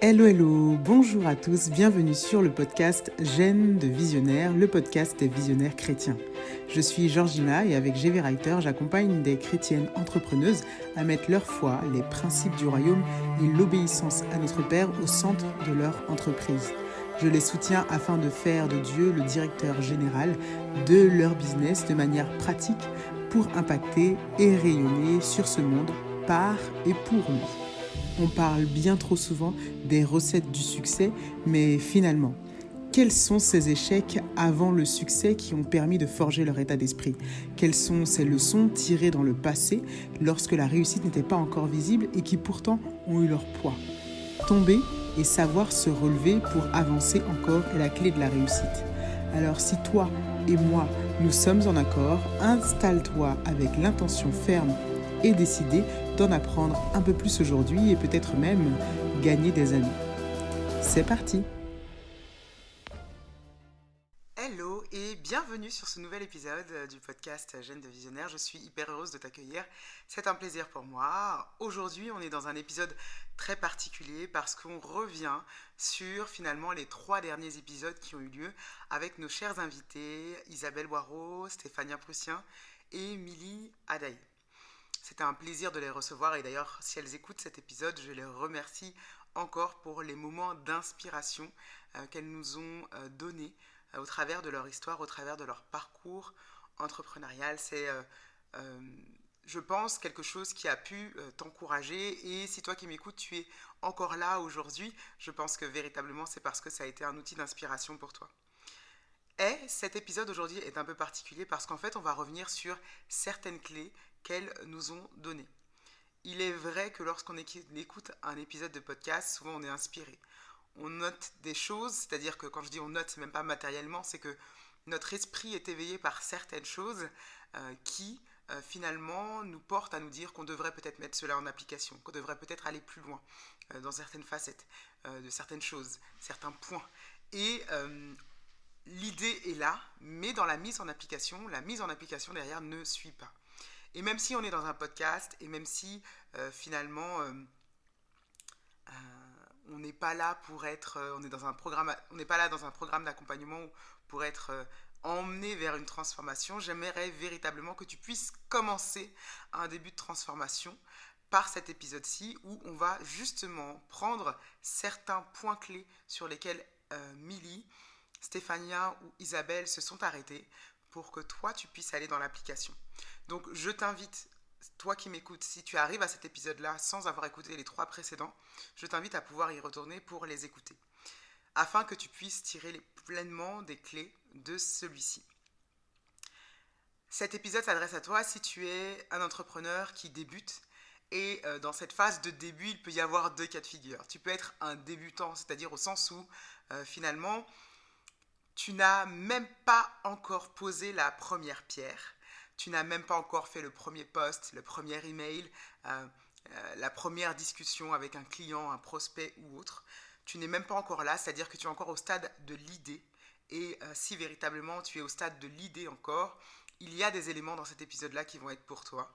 Hello, hello, bonjour à tous, bienvenue sur le podcast Gènes de Visionnaires, le podcast des visionnaires chrétiens. Je suis Georgina et avec GV Writer, j'accompagne des chrétiennes entrepreneuses à mettre leur foi, les principes du royaume et l'obéissance à notre Père au centre de leur entreprise. Je les soutiens afin de faire de Dieu le directeur général de leur business de manière pratique pour impacter et rayonner sur ce monde par et pour lui. On parle bien trop souvent des recettes du succès, mais finalement, quels sont ces échecs avant le succès qui ont permis de forger leur état d'esprit? Quelles sont ces leçons tirées dans le passé lorsque la réussite n'était pas encore visible et qui pourtant ont eu leur poids? Tomber et savoir se relever pour avancer encore est la clé de la réussite. Alors si toi et moi, nous sommes en accord, installe-toi avec l'intention ferme et décidée d'en apprendre un peu plus aujourd'hui et peut-être même gagner des années. C'est parti! Hello et bienvenue sur ce nouvel épisode du podcast Gènes de Visionnaire. Je suis hyper heureuse de t'accueillir. C'est un plaisir pour moi. Aujourd'hui, on est dans un épisode très particulier parce qu'on revient sur finalement les 3 derniers épisodes qui ont eu lieu avec nos chers invités Isabelle Boireau, Stéphania Prussien et Milly Adaï. C'était un plaisir de les recevoir et d'ailleurs, si elles écoutent cet épisode, je les remercie encore pour les moments d'inspiration qu'elles nous ont donnés au travers de leur histoire, au travers de leur parcours entrepreneurial. C'est, je pense, quelque chose qui a pu t'encourager. Et si toi qui m'écoutes, tu es encore là aujourd'hui, je pense que véritablement, c'est parce que ça a été un outil d'inspiration pour toi. Et cet épisode aujourd'hui est un peu particulier parce qu'en fait, on va revenir sur certaines clés qu'elles nous ont données. Il est vrai que lorsqu'on écoute un épisode de podcast, souvent on est inspiré. On note des choses, c'est-à-dire que quand je dis on note, c'est même pas matériellement, c'est que notre esprit est éveillé par certaines choses qui finalement nous portent à nous dire qu'on devrait peut-être mettre cela en application, qu'on devrait peut-être aller plus loin dans certaines facettes de certaines choses, certains points. Et l'idée est là, mais dans la mise en application derrière ne suit pas. Et même si on est dans un podcast, et même si finalement on n'est pas là pour être, on n'est pas là dans un programme d'accompagnement pour être emmené vers une transformation, j'aimerais véritablement que tu puisses commencer un début de transformation par cet épisode-ci où on va justement prendre certains points clés sur lesquels Milly, Stéphania ou Isabelle se sont arrêtées pour que toi tu puisses aller dans l'application. Donc je t'invite, toi qui m'écoutes, si tu arrives à cet épisode-là sans avoir écouté les 3 précédents, je t'invite à pouvoir y retourner pour les écouter, afin que tu puisses tirer pleinement des clés de celui-ci. Cet épisode s'adresse à toi si tu es un entrepreneur qui débute. Et dans cette phase de début, il peut y avoir 2 cas de figure. Tu peux être un débutant, c'est-à-dire au sens où finalement, tu n'as même pas encore posé la première pierre. Tu n'as même pas encore fait le premier post, le premier email, la première discussion avec un client, un prospect ou autre. Tu n'es même pas encore là, c'est-à-dire que tu es encore au stade de l'idée. Et si véritablement tu es au stade de l'idée encore, il y a des éléments dans cet épisode-là qui vont être pour toi.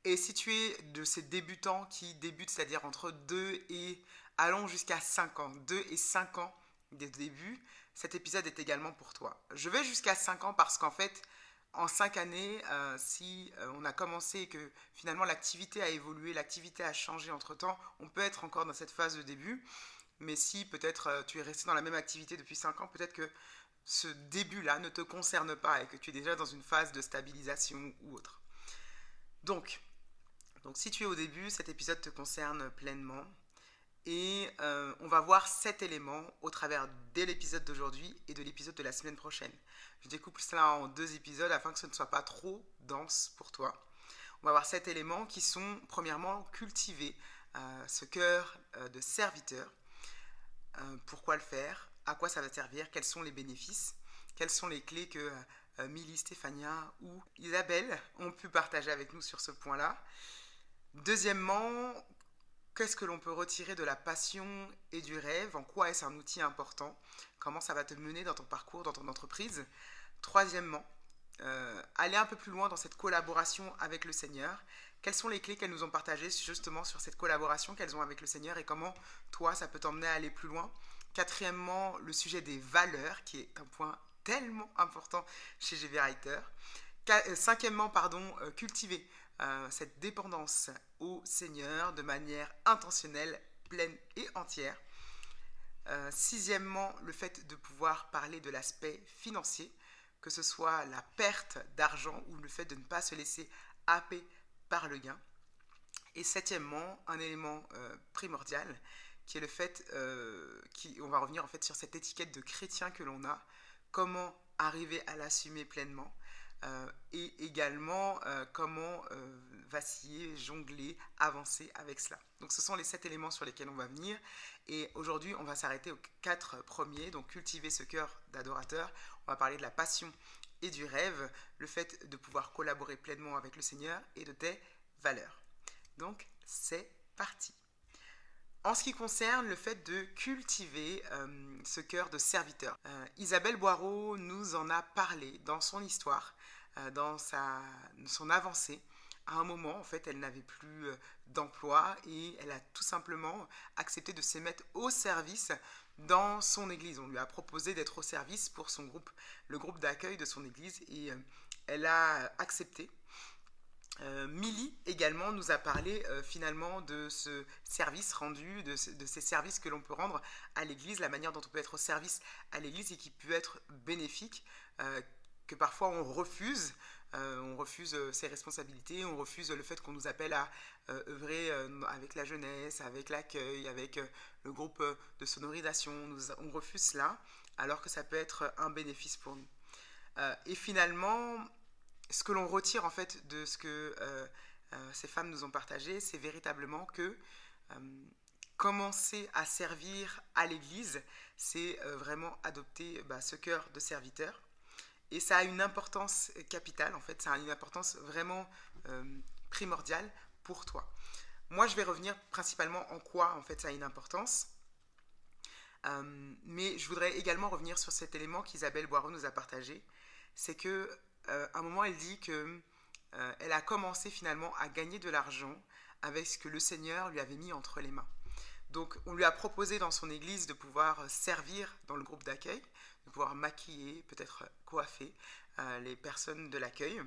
Et si tu es de ces débutants qui débutent, c'est-à-dire entre 2 et, allons jusqu'à 5 ans, 2 et 5 ans de début, cet épisode est également pour toi. Je vais jusqu'à 5 ans parce qu'en fait, en 5 années, si on a commencé et que finalement l'activité a évolué, l'activité a changé entre-temps, on peut être encore dans cette phase de début. Mais si peut-être tu es resté dans la même activité depuis 5 ans, peut-être que ce début-là ne te concerne pas et que tu es déjà dans une phase de stabilisation ou autre. Donc si tu es au début, cet épisode te concerne pleinement. Et on va voir 7 éléments au travers de l'épisode d'aujourd'hui et de l'épisode de la semaine prochaine. Je découpe cela en 2 épisodes afin que ce ne soit pas trop dense pour toi. On va voir 7 éléments qui sont premièrement cultiver ce cœur de serviteur. Pourquoi le faire? À quoi ça va servir? Quels sont les bénéfices? Quelles sont les clés que Milly, Stéphania ou Isabelle ont pu partager avec nous sur ce point-là? Deuxièmement, qu'est-ce que l'on peut retirer de la passion et du rêve? En quoi est-ce un outil important? Comment ça va te mener dans ton parcours, dans ton entreprise? Troisièmement, aller un peu plus loin dans cette collaboration avec le Seigneur. quelles sont les clés qu'elles nous ont partagées justement sur cette collaboration qu'elles ont avec le Seigneur et comment toi, ça peut t'emmener à aller plus loin. Quatrièmement, le sujet des valeurs, qui est un point tellement important chez GV Writer. Cinquièmement, cultiver cette dépendance au Seigneur de manière intentionnelle, pleine et entière. Sixièmement, le fait de pouvoir parler de l'aspect financier, que ce soit la perte d'argent ou le fait de ne pas se laisser happer par le gain. Et septièmement, un élément primordial, qui est le fait, on va revenir en fait sur cette étiquette de chrétien que l'on a, comment arriver à l'assumer pleinement, et également comment vaciller, jongler, avancer avec cela. Donc ce sont les 7 éléments sur lesquels on va venir, et aujourd'hui on va s'arrêter aux 4 premiers, donc cultiver ce cœur d'adorateur, on va parler de la passion et du rêve, le fait de pouvoir collaborer pleinement avec le Seigneur et de tes valeurs. Donc c'est parti. En ce qui concerne le fait de cultiver ce cœur de serviteur, Isabelle Boireau nous en a parlé dans son histoire, dans son avancée. À un moment, en fait, elle n'avait plus d'emploi et elle a tout simplement accepté de se mettre au service dans son église. On lui a proposé d'être au service pour son groupe, le groupe d'accueil de son église, et elle a accepté. Milly également nous a parlé finalement de ce service rendu, de ces services que l'on peut rendre à l'église, la manière dont on peut être au service à l'église et qui peut être bénéfique, que parfois on refuse ses responsabilités, on refuse le fait qu'on nous appelle à œuvrer avec la jeunesse, avec l'accueil, avec le groupe de sonorisation, on refuse cela alors que ça peut être un bénéfice pour nous. Et finalement, ce que l'on retire en fait de ce que ces femmes nous ont partagé, c'est véritablement que commencer à servir à l'église, c'est vraiment adopter ce cœur de serviteur. Et ça a une importance capitale, en fait, ça a une importance vraiment primordiale pour toi. Moi, je vais revenir principalement en quoi, en fait, ça a une importance. Mais je voudrais également revenir sur cet élément qu'Isabelle Boireau nous a partagé. C'est que à un moment, elle dit que elle a commencé finalement à gagner de l'argent avec ce que le Seigneur lui avait mis entre les mains. Donc, on lui a proposé dans son église de pouvoir servir dans le groupe d'accueil, de pouvoir maquiller, peut-être coiffer les personnes de l'accueil.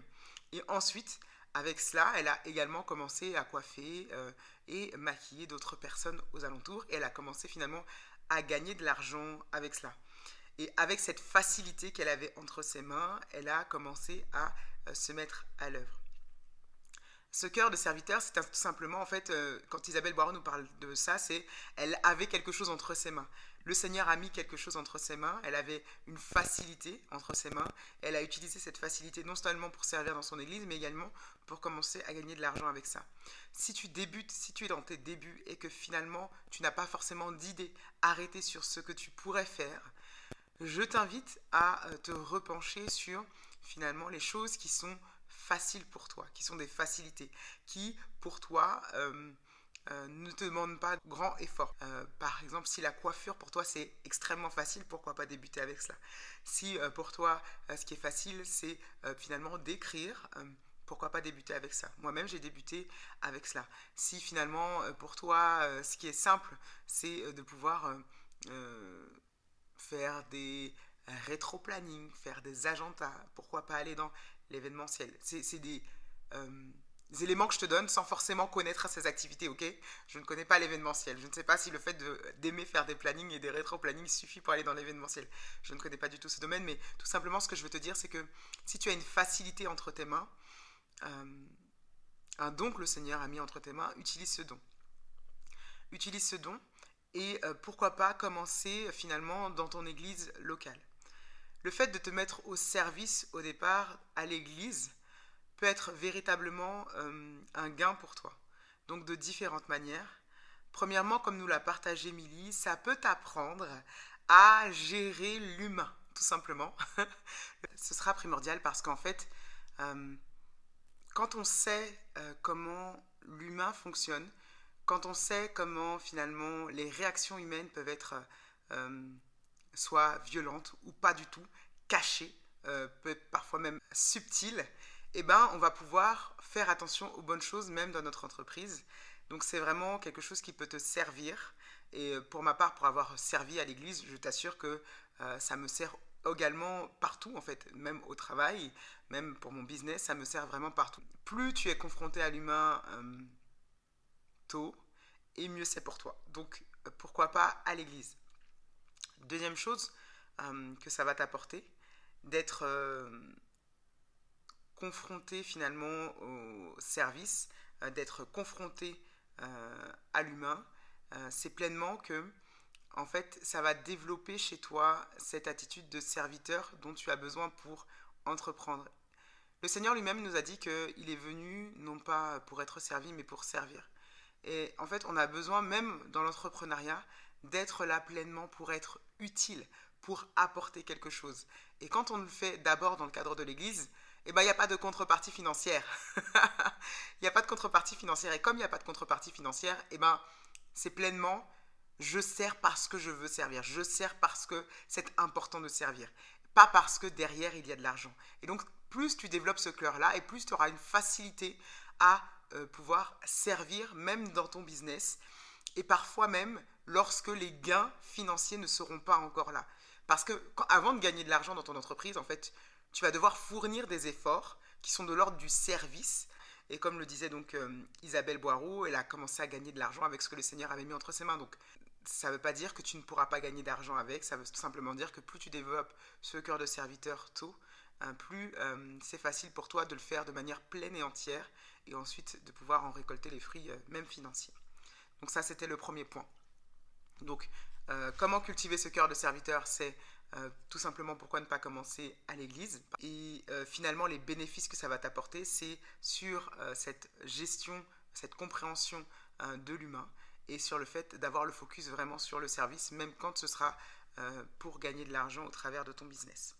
Et ensuite, avec cela, elle a également commencé à coiffer et maquiller d'autres personnes aux alentours. Et elle a commencé finalement à gagner de l'argent avec cela. Et avec cette facilité qu'elle avait entre ses mains, elle a commencé à se mettre à l'œuvre. Ce cœur de serviteur, c'est tout simplement, en fait, quand Isabelle Boireau nous parle de ça, c'est elle avait quelque chose entre ses mains. Le Seigneur a mis quelque chose entre ses mains, elle avait une facilité entre ses mains, elle a utilisé cette facilité non seulement pour servir dans son église, mais également pour commencer à gagner de l'argent avec ça. Si tu débutes, si tu es dans tes débuts et que finalement tu n'as pas forcément d'idée arrêtée sur ce que tu pourrais faire, je t'invite à te repencher sur finalement les choses qui sont faciles pour toi, qui sont des facilités, qui pour toi ne te demandent pas grand effort. Par exemple, si la coiffure pour toi c'est extrêmement facile, pourquoi pas débuter avec cela? Si pour toi ce qui est facile c'est finalement d'écrire, pourquoi pas débuter avec ça? Moi-même j'ai débuté avec cela. Si finalement pour toi ce qui est simple c'est de pouvoir faire des rétro-planning, faire des agendas, pourquoi pas aller dans l'événementiel. C'est des éléments que je te donne sans forcément connaître ces activités, ok? Je ne connais pas l'événementiel. Je ne sais pas si le fait d'aimer faire des plannings et des rétro-plannings suffit pour aller dans l'événementiel. Je ne connais pas du tout ce domaine, mais tout simplement ce que je veux te dire, c'est que si tu as une facilité entre tes mains, un don que le Seigneur a mis entre tes mains, utilise ce don. Utilise ce don et pourquoi pas commencer finalement dans ton église locale. Le fait de te mettre au service au départ à l'église peut être véritablement un gain pour toi. Donc de différentes manières. Premièrement, comme nous l'a partagé Milly, ça peut t'apprendre à gérer l'humain, tout simplement. Ce sera primordial parce qu'en fait, quand on sait comment l'humain fonctionne, quand on sait comment finalement les réactions humaines peuvent être soit violentes ou pas du tout, cachées, peut être parfois même subtiles, eh ben, on va pouvoir faire attention aux bonnes choses même dans notre entreprise. Donc c'est vraiment quelque chose qui peut te servir. Et pour ma part, pour avoir servi à l'église, je t'assure que ça me sert également partout, en fait, même au travail, même pour mon business, ça me sert vraiment partout. Plus tu es confronté à l'humain tôt, et mieux c'est pour toi. Donc pourquoi pas à l'église. Deuxième chose que ça va t'apporter, d'être confronté finalement au service, d'être confronté à l'humain, c'est pleinement que en fait ça va développer chez toi cette attitude de serviteur dont tu as besoin pour entreprendre. Le Seigneur lui-même nous a dit qu'il est venu non pas pour être servi mais pour servir. Et en fait on a besoin même dans l'entrepreneuriat d'être là pleinement pour être utile, pour apporter quelque chose. Et quand on le fait d'abord dans le cadre de l'Église, eh ben, il n'y a pas de contrepartie financière. Il n'y a pas de contrepartie financière. Et comme il n'y a pas de contrepartie financière, eh ben, c'est pleinement je sers parce que je veux servir. Je sers parce que c'est important de servir. Pas parce que derrière il y a de l'argent. Et donc, plus tu développes ce cœur-là et plus tu auras une facilité à pouvoir servir même dans ton business. Et parfois même lorsque les gains financiers ne seront pas encore là. Parce que avant de gagner de l'argent dans ton entreprise, en fait, tu vas devoir fournir des efforts qui sont de l'ordre du service. Et comme le disait donc Isabelle Boireau, elle a commencé à gagner de l'argent avec ce que le Seigneur avait mis entre ses mains. Donc ça ne veut pas dire que tu ne pourras pas gagner d'argent avec, ça veut tout simplement dire que plus tu développes ce cœur de serviteur tôt, plus c'est facile pour toi de le faire de manière pleine et entière et ensuite de pouvoir en récolter les fruits, même financiers. Donc ça, c'était le premier point. Donc, comment cultiver ce cœur de serviteur? C'est tout simplement pourquoi ne pas commencer à l'église. Et finalement, les bénéfices que ça va t'apporter, c'est sur cette gestion, cette compréhension de l'humain et sur le fait d'avoir le focus vraiment sur le service, même quand ce sera pour gagner de l'argent au travers de ton business.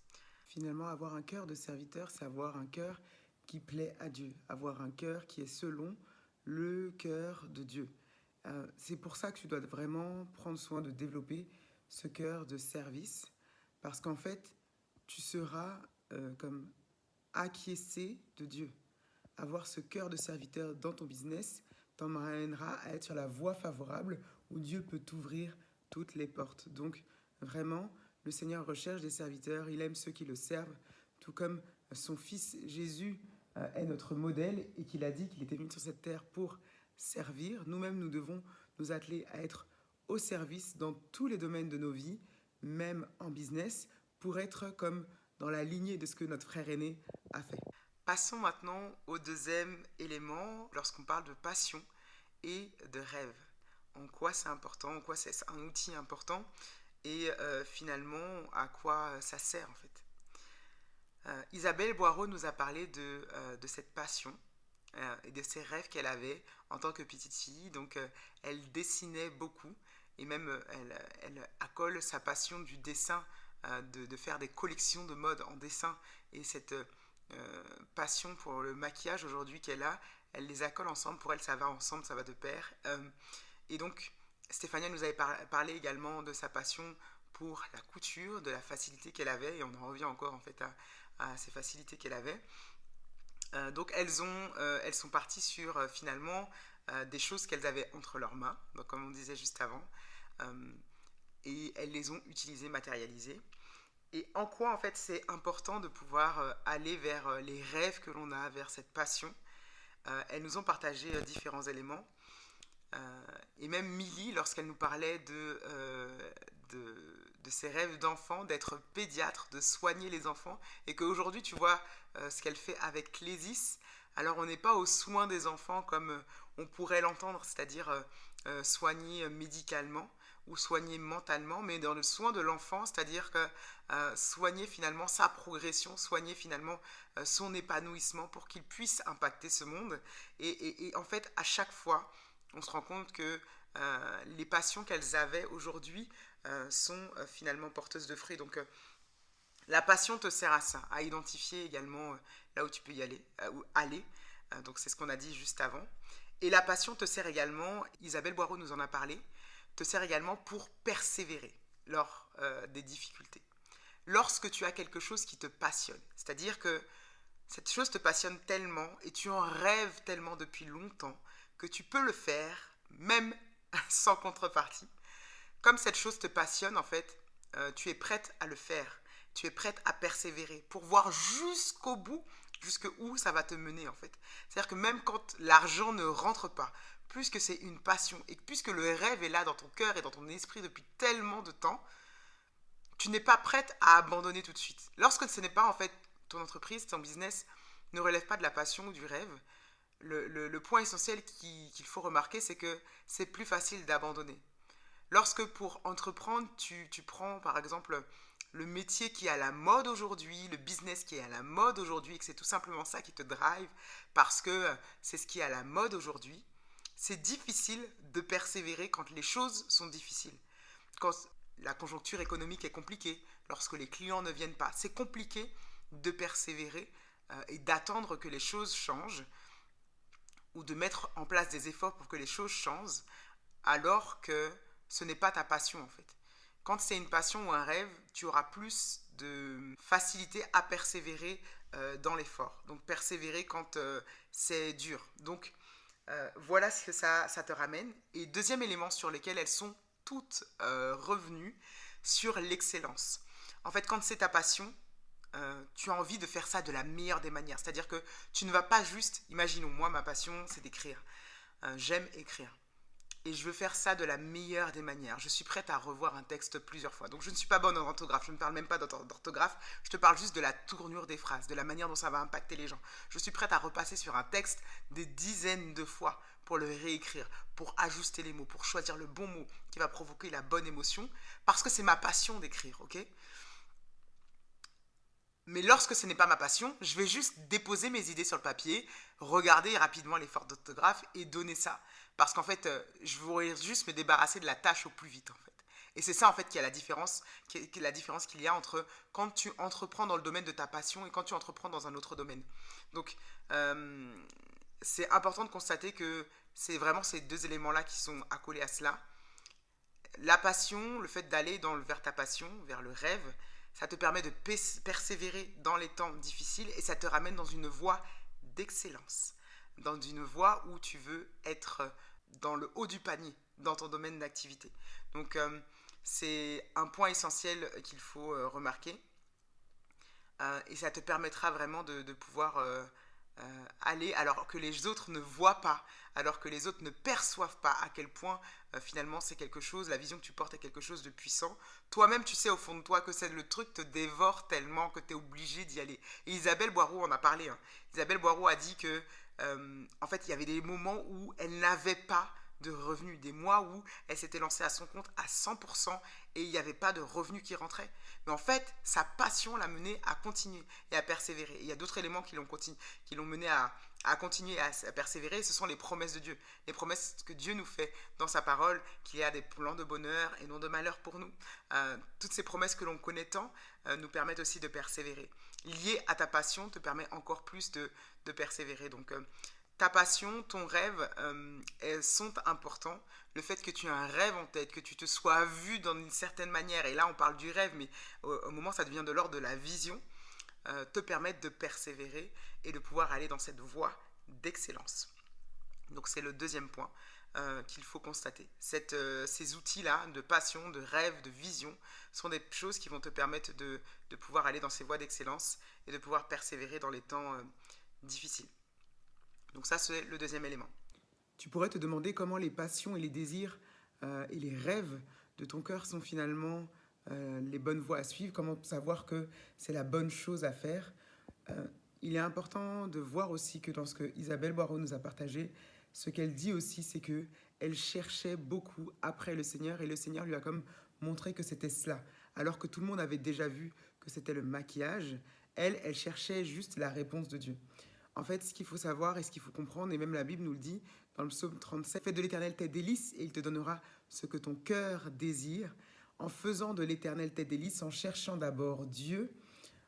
Finalement, avoir un cœur de serviteur, c'est avoir un cœur qui plaît à Dieu, avoir un cœur qui est selon le cœur de Dieu. C'est pour ça que tu dois vraiment prendre soin de développer ce cœur de service, parce qu'en fait, tu seras comme acquiescé de Dieu. Avoir ce cœur de serviteur dans ton business t'emmènera à être sur la voie favorable où Dieu peut t'ouvrir toutes les portes. Donc, vraiment, le Seigneur recherche des serviteurs, il aime ceux qui le servent, tout comme son Fils Jésus est notre modèle et qu'il a dit qu'il était venu sur cette terre pour servir. Nous-mêmes, nous devons nous atteler à être au service dans tous les domaines de nos vies, même en business, pour être comme dans la lignée de ce que notre frère aîné a fait. Passons maintenant au deuxième élément lorsqu'on parle de passion et de rêve. En quoi c'est important, en quoi c'est un outil important et finalement à quoi ça sert en fait. Isabelle Boireau nous a parlé de cette passion et de ses rêves qu'elle avait en tant que petite fille. Donc elle dessinait beaucoup et même elle accole sa passion du dessin, de faire des collections de mode en dessin et cette passion pour le maquillage aujourd'hui qu'elle a, elle les accole ensemble. Pour elle, ça va ensemble, ça va de pair. Et donc, Stéphania nous avait parlé également de sa passion pour la couture, de la facilité qu'elle avait, et on en revient encore en fait à ces facilités qu'elle avait. Donc elles sont parties sur finalement des choses qu'elles avaient entre leurs mains, donc, comme on disait juste avant, et elles les ont utilisées, matérialisées. Et en quoi en fait c'est important de pouvoir aller vers les rêves que l'on a, vers cette passion. Elles nous ont partagé différents éléments. Et même Milly, lorsqu'elle nous parlait de ses rêves d'enfant, d'être pédiatre, de soigner les enfants, et qu'aujourd'hui tu vois ce qu'elle fait avec Clésis, alors on n'est pas aux soins des enfants comme on pourrait l'entendre, c'est-à-dire soigner médicalement ou soigner mentalement, mais dans le soin de l'enfant, c'est-à-dire que soigner finalement sa progression, soigner finalement son épanouissement pour qu'il puisse impacter ce monde. Et en fait, à chaque fois, on se rend compte que les passions qu'elles avaient aujourd'hui sont finalement porteuses de fruits. Donc la passion te sert à ça, à identifier également là où tu peux y aller, où aller. Donc c'est ce qu'on a dit juste avant. Et la passion te sert également, Isabelle Boireau nous en a parlé, te sert également pour persévérer lors des difficultés. Lorsque tu as quelque chose qui te passionne, c'est-à-dire que Cette chose te passionne tellement et tu en rêves tellement depuis longtemps que tu peux le faire, même sans contrepartie. Comme cette chose te passionne, en fait, tu es prête à le faire. Tu es prête à persévérer pour voir jusqu'au bout, jusqu'où ça va te mener, en fait. C'est-à-dire que même quand l'argent ne rentre pas, puisque c'est une passion et puisque le rêve est là dans ton cœur et dans ton esprit depuis tellement de temps, tu n'es pas prête à abandonner tout de suite. Lorsque ce n'est pas, en fait, ton entreprise, ton business ne relève pas de la passion ou du rêve, le point essentiel qu'il faut remarquer, c'est que c'est plus facile d'abandonner. Lorsque pour entreprendre, tu prends par exemple le métier qui est à la mode aujourd'hui, le business qui est à la mode aujourd'hui, et que c'est tout simplement ça qui te drive parce que c'est ce qui est à la mode aujourd'hui, c'est difficile de persévérer quand les choses sont difficiles. Quand la conjoncture économique est compliquée, lorsque les clients ne viennent pas, c'est compliqué de persévérer et d'attendre que les choses changent ou de mettre en place des efforts pour que les choses changent alors que ce n'est pas ta passion en fait. Quand c'est une passion ou un rêve, tu auras plus de facilité à persévérer dans l'effort. Donc persévérer quand c'est dur. Donc voilà ce que ça te ramène. Et deuxième élément sur lequel elles sont toutes revenues, sur l'excellence. En fait, quand c'est ta passion, tu as envie de faire ça de la meilleure des manières. C'est-à-dire que tu ne vas pas juste, imaginons, moi, ma passion, c'est d'écrire. J'aime écrire. Et je veux faire ça de la meilleure des manières. Je suis prête à revoir un texte plusieurs fois. Donc je ne suis pas bonne en orthographe, je ne parle même pas d'orthographe, je te parle juste de la tournure des phrases, de la manière dont ça va impacter les gens. Je suis prête à repasser sur un texte des dizaines de fois pour le réécrire, pour ajuster les mots, pour choisir le bon mot qui va provoquer la bonne émotion, parce que c'est ma passion d'écrire, ok? Mais lorsque ce n'est pas ma passion, je vais juste déposer mes idées sur le papier, regarder rapidement les fautes d'orthographe et donner ça. Parce qu'en fait, je voudrais juste me débarrasser de la tâche au plus vite, en fait. Et c'est ça, en fait, qui est la différence, la différence qu'il y a entre quand tu entreprends dans le domaine de ta passion et quand tu entreprends dans un autre domaine. Donc, c'est important de constater que c'est vraiment ces deux éléments-là qui sont accolés à cela. La passion, le fait d'aller vers ta passion, vers le rêve, ça te permet de persévérer dans les temps difficiles et ça te ramène dans une voie d'excellence, dans une voie où tu veux être dans le haut du panier dans ton domaine d'activité. Donc c'est un point essentiel qu'il faut remarquer et ça te permettra vraiment de pouvoir aller alors que les autres ne voient pas, alors que les autres ne perçoivent pas à quel point finalement c'est quelque chose, la vision que tu portes est quelque chose de puissant. Toi-même, tu sais au fond de toi que c'est le truc te dévore tellement que tu es obligé d'y aller. Et Isabelle Boireau en a parlé. Hein. Isabelle Boireau a dit que en fait, il y avait des moments où elle n'avait pas de revenus, des mois où elle s'était lancée à son compte à 100% et il n'y avait pas de revenus qui rentraient. Mais en fait, sa passion l'a menée à continuer et à persévérer. Et il y a d'autres éléments qui l'ont mené à continuer à persévérer, ce sont les promesses de Dieu. Les promesses que Dieu nous fait dans sa parole, qu'il y a des plans de bonheur et non de malheur pour nous. Toutes ces promesses que l'on connaît tant nous permettent aussi de persévérer. Liées à ta passion te permet encore plus de persévérer. Donc, ta passion, ton rêve sont importants. Le fait que tu aies un rêve en tête, que tu te sois vu d'une certaine manière, et là on parle du rêve, mais au moment ça devient de l'ordre de la vision, te permettent de persévérer et de pouvoir aller dans cette voie d'excellence. Donc c'est le deuxième point qu'il faut constater. Ces outils-là de passion, de rêve, de vision sont des choses qui vont te permettre de pouvoir aller dans ces voies d'excellence et de pouvoir persévérer dans les temps difficiles. Donc ça, c'est le deuxième élément. Tu pourrais te demander comment les passions et les désirs et les rêves de ton cœur sont finalement les bonnes voies à suivre, comment savoir que c'est la bonne chose à faire. Euh, il est important de voir aussi que dans ce que Isabelle Boireau nous a partagé, ce qu'elle dit aussi, c'est que elle cherchait beaucoup après le Seigneur et le Seigneur lui a comme montré que c'était cela. Alors que tout le monde avait déjà vu que c'était le maquillage, elle cherchait juste la réponse de Dieu. En fait, ce qu'il faut savoir et ce qu'il faut comprendre, et même la Bible nous le dit dans le psaume 37, fais de l'Éternel tes délices et il te donnera ce que ton cœur désire. En faisant de l'Éternel tes délices, en cherchant d'abord Dieu,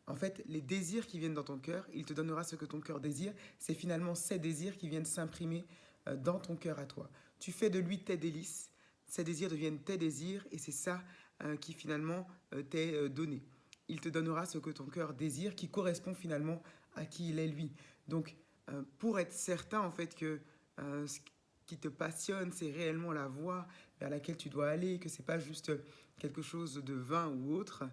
en fait, les désirs qui viennent dans ton cœur, il te donnera ce que ton cœur désire. C'est finalement ces désirs qui viennent s'imprimer dans ton cœur à toi. Tu fais de lui tes délices, ces désirs deviennent tes désirs et c'est ça qui finalement t'est donné. Il te donnera ce que ton cœur désire, qui correspond finalement à qui il est lui. Donc, pour être certain en fait que ce qui te passionne, c'est réellement la voie vers laquelle tu dois aller, que c'est pas juste quelque chose de vain ou autre,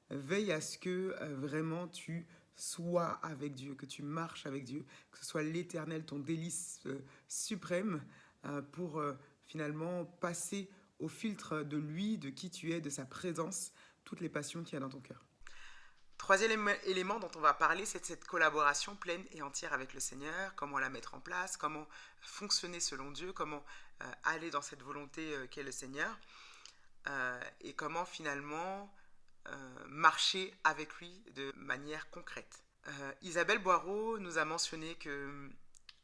veille à ce que vraiment tu sois avec Dieu, que tu marches avec Dieu, que ce soit l'Éternel, ton délice suprême, pour finalement passer au filtre de lui, de qui tu es, de sa présence, toutes les passions qu'il y a dans ton cœur. Troisième élément dont on va parler, c'est de cette collaboration pleine et entière avec le Seigneur, comment la mettre en place, comment fonctionner selon Dieu, comment aller dans cette volonté qu'est le Seigneur, et comment finalement marcher avec lui de manière concrète. Isabelle Boireau nous a mentionné que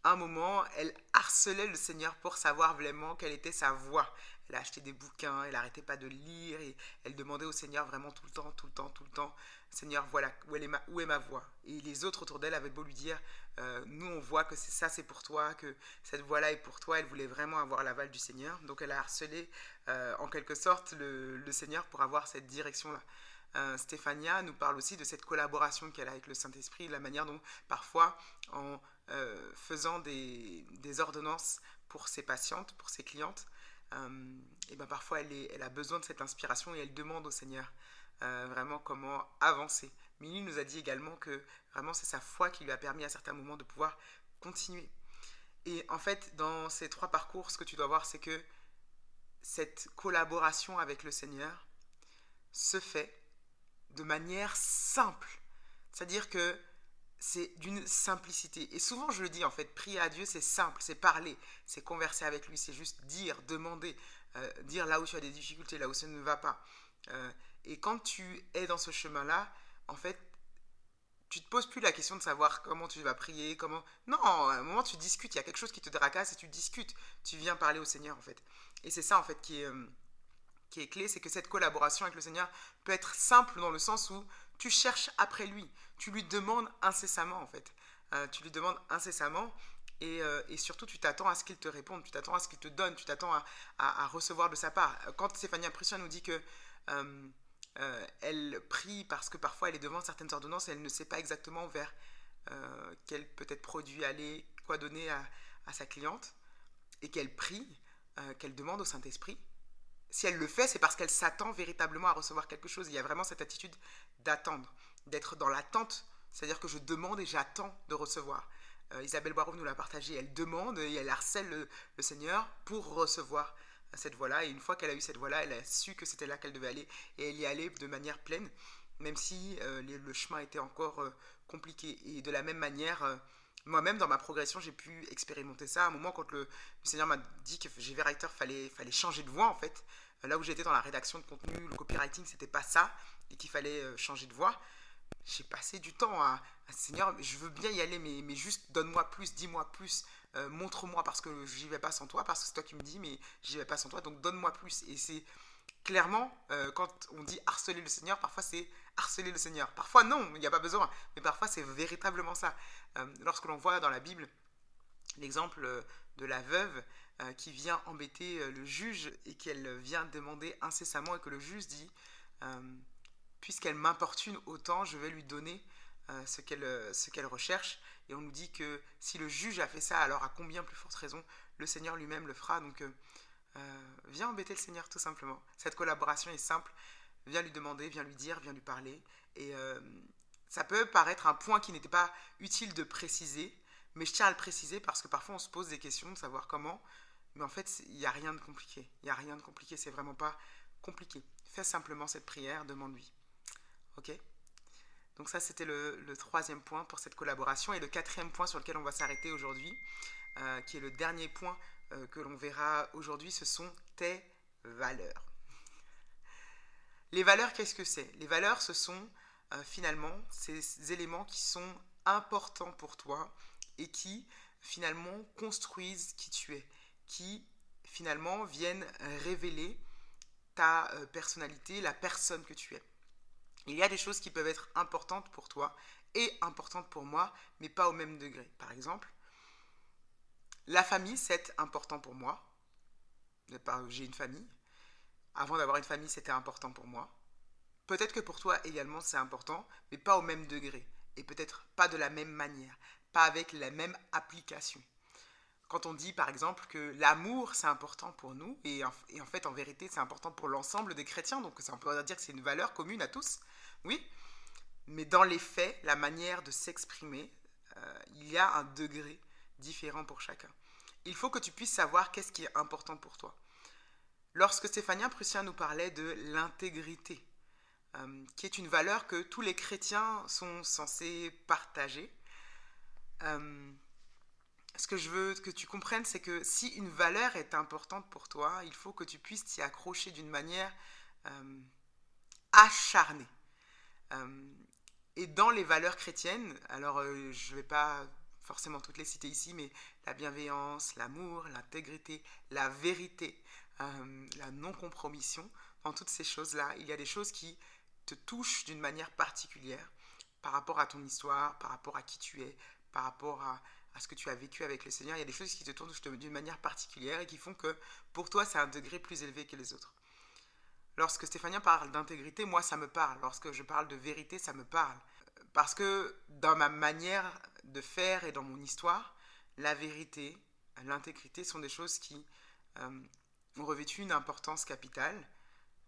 un moment, elle harcelait le Seigneur pour savoir vraiment quelle était sa voix. Elle a acheté des bouquins, elle n'arrêtait pas de lire et elle demandait au Seigneur vraiment tout le temps, tout le temps, tout le temps, Seigneur, voilà, où est ma voix? Et les autres autour d'elle avaient beau lui dire, nous on voit que c'est pour toi, que cette voix-là est pour toi. Elle voulait vraiment avoir l'aval du Seigneur. Donc elle a harcelé en quelque sorte le Seigneur pour avoir cette direction-là. Stéphania nous parle aussi de cette collaboration qu'elle a avec le Saint-Esprit, la manière dont parfois en faisant des ordonnances pour ses patientes, pour ses clientes, et ben parfois elle a besoin de cette inspiration et elle demande au Seigneur vraiment comment avancer. Milly nous a dit également que vraiment c'est sa foi qui lui a permis à certains moments de pouvoir continuer. Et en fait, dans ces trois parcours, ce que tu dois voir, c'est que cette collaboration avec le Seigneur se fait de manière simple. C'est-à-dire que c'est d'une simplicité. Et souvent, je le dis, en fait, prier à Dieu, c'est simple, c'est parler, c'est converser avec lui, c'est juste dire, demander, dire là où tu as des difficultés, là où ça ne va pas. Et quand tu es dans ce chemin-là, en fait, tu te poses plus la question de savoir comment tu vas prier, comment... Non, à un moment, tu discutes, il y a quelque chose qui te tracasse et tu discutes. Tu viens parler au Seigneur, en fait. Et c'est ça, en fait, qui est clé, c'est que cette collaboration avec le Seigneur peut être simple dans le sens où tu cherches après lui, tu lui demandes incessamment en fait. Tu lui demandes incessamment et surtout tu t'attends à ce qu'il te réponde, tu t'attends à ce qu'il te donne, tu t'attends à recevoir de sa part. Quand Stéphanie Impression nous dit que elle prie parce que parfois elle est devant certaines ordonnances et elle ne sait pas exactement vers quel peut-être produit aller, quoi donner à sa cliente, et qu'elle prie, qu'elle demande au Saint-Esprit, si elle le fait, c'est parce qu'elle s'attend véritablement à recevoir quelque chose. Il y a vraiment cette attitude d'attendre, d'être dans l'attente. C'est-à-dire que je demande et j'attends de recevoir. Isabelle Boireau nous l'a partagé. Elle demande et elle harcèle le Seigneur pour recevoir cette voie-là. Et une fois qu'elle a eu cette voie-là, elle a su que c'était là qu'elle devait aller. Et elle y allait de manière pleine, même si le chemin était encore compliqué. Et de la même manière... moi-même, dans ma progression, j'ai pu expérimenter ça. À un moment, quand le Seigneur m'a dit que j'ai véritablement fallait changer de voie, en fait, là où j'étais dans la rédaction de contenu, le copywriting, c'était pas ça, et qu'il fallait changer de voie, j'ai passé du temps à Seigneur, je veux bien y aller, mais juste donne-moi plus, dis-moi plus, montre-moi, parce que j'y vais pas sans toi, parce que c'est toi qui me dis, mais j'y vais pas sans toi, donc donne-moi plus. Et c'est clairement, quand on dit harceler le Seigneur, parfois c'est harceler le Seigneur. Parfois non, il n'y a pas besoin, mais parfois c'est véritablement ça. Lorsque l'on voit dans la Bible l'exemple de la veuve qui vient embêter le juge et qu'elle vient demander incessamment et que le juge dit puisqu'elle m'importune autant, je vais lui donner ce qu'elle recherche. Et on nous dit que si le juge a fait ça, alors à combien plus forte raison le Seigneur lui-même le fera. Donc viens embêter le Seigneur tout simplement. Cette collaboration est simple. Viens lui demander, viens lui dire, viens lui parler. Et ça peut paraître un point qui n'était pas utile de préciser, mais je tiens à le préciser parce que parfois on se pose des questions de savoir comment. Mais en fait, il n'y a rien de compliqué. Il n'y a rien de compliqué, c'est vraiment pas compliqué. Fais simplement cette prière, demande-lui. Ok? Donc ça, c'était le troisième point pour cette collaboration. Et le quatrième point sur lequel on va s'arrêter aujourd'hui, qui est le dernier point que l'on verra aujourd'hui, ce sont tes valeurs. Les valeurs, qu'est-ce que c'est? Les valeurs, ce sont finalement ces éléments qui sont importants pour toi et qui finalement construisent qui tu es, qui finalement viennent révéler ta personnalité, la personne que tu es. Il y a des choses qui peuvent être importantes pour toi et importantes pour moi, mais pas au même degré. Par exemple, la famille, c'est important pour moi. J'ai une famille. Avant d'avoir une famille, c'était important pour moi. Peut-être que pour toi également, c'est important, mais pas au même degré. et peut-être pas de la même manière, pas avec la même application. Quand on dit par exemple que l'amour c'est important pour nous, et en fait en vérité c'est important pour l'ensemble des chrétiens, donc ça, on peut dire que c'est une valeur commune à tous, oui, mais dans les faits, la manière de s'exprimer, il y a un degré différent pour chacun. Il faut que tu puisses savoir qu'est-ce qui est important pour toi. Lorsque Stéphanien Prussien nous parlait de l'intégrité, qui est une valeur que tous les chrétiens sont censés partager, ce que je veux que tu comprennes, c'est que si une valeur est importante pour toi, il faut que tu puisses t'y accrocher d'une manière acharnée. Euh, et dans les valeurs chrétiennes, alors je ne vais pas forcément toutes les citer ici, mais la bienveillance, l'amour, l'intégrité, la vérité, la non-compromission, dans toutes ces choses-là, il y a des choses qui te touchent d'une manière particulière par rapport à ton histoire, par rapport à qui tu es, par rapport à ce que tu as vécu avec le Seigneur. Il y a des choses qui te touchent d'une manière particulière et qui font que pour toi, c'est un degré plus élevé que les autres. Lorsque Stéphanien parle d'intégrité, moi, ça me parle. Lorsque je parle de vérité, ça me parle. Parce que dans ma manière de faire et dans mon histoire, la vérité, l'intégrité sont des choses qui ont revêtu une importance capitale.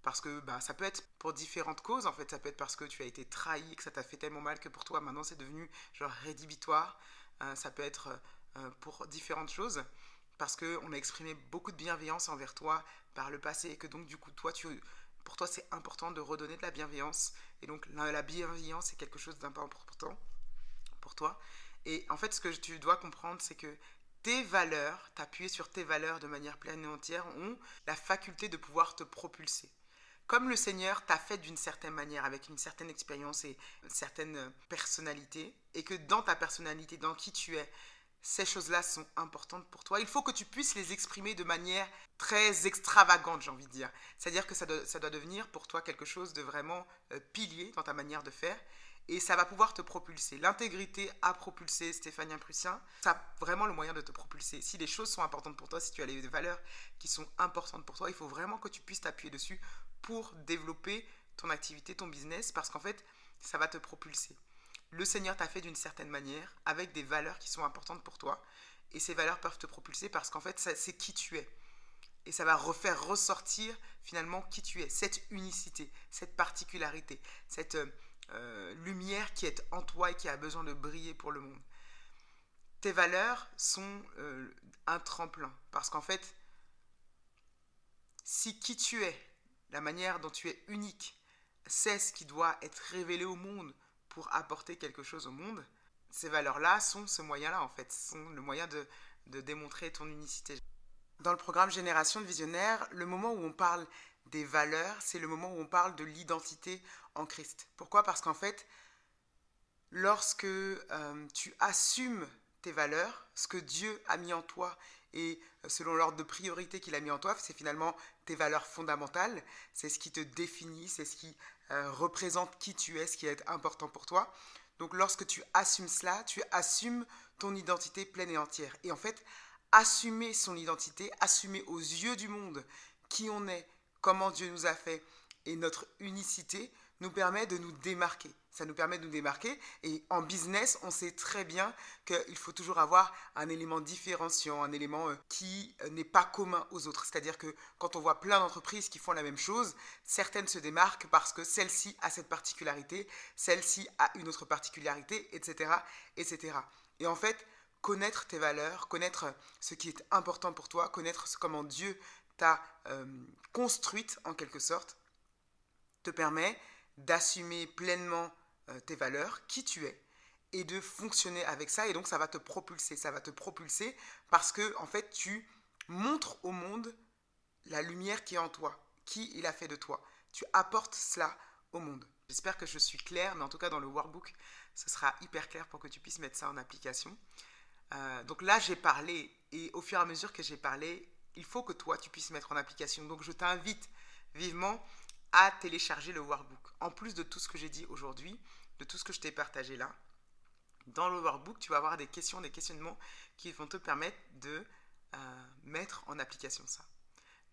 Parce que ça peut être pour différentes causes, en fait. Ça peut être parce que tu as été trahi, que ça t'a fait tellement mal que pour toi, maintenant, c'est devenu genre rédhibitoire. Ça peut être pour différentes choses. Parce qu'on a exprimé beaucoup de bienveillance envers toi par le passé. Et que donc, du coup, pour toi, c'est important de redonner de la bienveillance. Et donc, la bienveillance, c'est quelque chose d'important pour toi. Et en fait, ce que tu dois comprendre, c'est que tes valeurs, t'appuyer sur tes valeurs de manière pleine et entière, ont la faculté de pouvoir te propulser. Comme le Seigneur t'a fait d'une certaine manière, avec une certaine expérience et une certaine personnalité, et que dans ta personnalité, dans qui tu es, ces choses-là sont importantes pour toi, il faut que tu puisses les exprimer de manière très extravagante, j'ai envie de dire. C'est-à-dire que ça doit devenir pour toi quelque chose de vraiment pilier dans ta manière de faire, et ça va pouvoir te propulser. L'intégrité a propulsé Stéphanien Prussien. Ça a vraiment le moyen de te propulser. Si les choses sont importantes pour toi, si tu as les valeurs qui sont importantes pour toi, il faut vraiment que tu puisses t'appuyer dessus pour développer ton activité, ton business, parce qu'en fait, ça va te propulser. Le Seigneur t'a fait d'une certaine manière, avec des valeurs qui sont importantes pour toi, et ces valeurs peuvent te propulser parce qu'en fait, c'est qui tu es. Et ça va refaire ressortir finalement qui tu es, cette unicité, cette particularité, cette lumière qui est en toi et qui a besoin de briller pour le monde. Tes valeurs sont un tremplin, parce qu'en fait, si qui tu es, la manière dont tu es unique, c'est ce qui doit être révélé au monde pour apporter quelque chose au monde, ces valeurs-là sont ce moyen-là, en fait, sont le moyen de démontrer ton unicité. Dans le programme Génération de Visionnaires, le moment où on parle des valeurs, c'est le moment où on parle de l'identité en Christ. Pourquoi ? Parce qu'en fait, lorsque tu assumes tes valeurs, ce que Dieu a mis en toi et selon l'ordre de priorité qu'il a mis en toi, c'est finalement tes valeurs fondamentales, c'est ce qui te définit, c'est ce qui représente qui tu es, ce qui est important pour toi. Donc lorsque tu assumes cela, tu assumes ton identité pleine et entière. Et en fait, assumer son identité, assumer aux yeux du monde qui on est, comment Dieu nous a fait et notre unicité nous permet de nous démarquer. Ça nous permet de nous démarquer et en business, on sait très bien qu'il faut toujours avoir un élément différenciant, un élément qui n'est pas commun aux autres. C'est-à-dire que quand on voit plein d'entreprises qui font la même chose, certaines se démarquent parce que celle-ci a cette particularité, celle-ci a une autre particularité, etc., etc. Et en fait, connaître tes valeurs, connaître ce qui est important pour toi, connaître comment Dieu t'a construite en quelque sorte, te permet d'assumer pleinement tes valeurs, qui tu es, et de fonctionner avec ça. Et donc ça va te propulser. Ça va te propulser parce que en fait tu montres au monde la lumière qui est en toi, qui il a fait de toi. Tu apportes cela au monde. J'espère que je suis claire, mais en tout cas dans le workbook, ce sera hyper clair pour que tu puisses mettre ça en application. Donc là, j'ai parlé, et au fur et à mesure que j'ai parlé, il faut que toi, tu puisses mettre en application. Donc je t'invite vivement à télécharger le workbook. En plus de tout ce que j'ai dit aujourd'hui, de tout ce que je t'ai partagé là, dans le workbook, tu vas avoir des questions, des questionnements qui vont te permettre de mettre en application ça.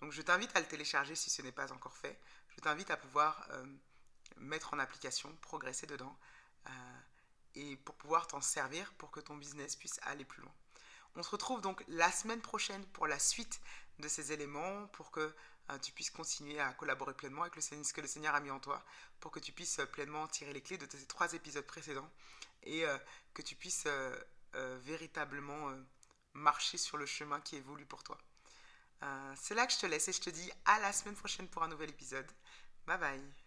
Donc je t'invite à le télécharger si ce n'est pas encore fait. Je t'invite à pouvoir mettre en application, progresser dedans et pour pouvoir t'en servir pour que ton business puisse aller plus loin. On se retrouve donc la semaine prochaine pour la suite de ces éléments, pour que tu puisses continuer à collaborer pleinement avec ce que le Seigneur a mis en toi, pour que tu puisses pleinement tirer les clés de ces 3 épisodes précédents et que tu puisses véritablement marcher sur le chemin qui est voulu pour toi. C'est là que je te laisse et je te dis à la semaine prochaine pour un nouvel épisode. Bye bye.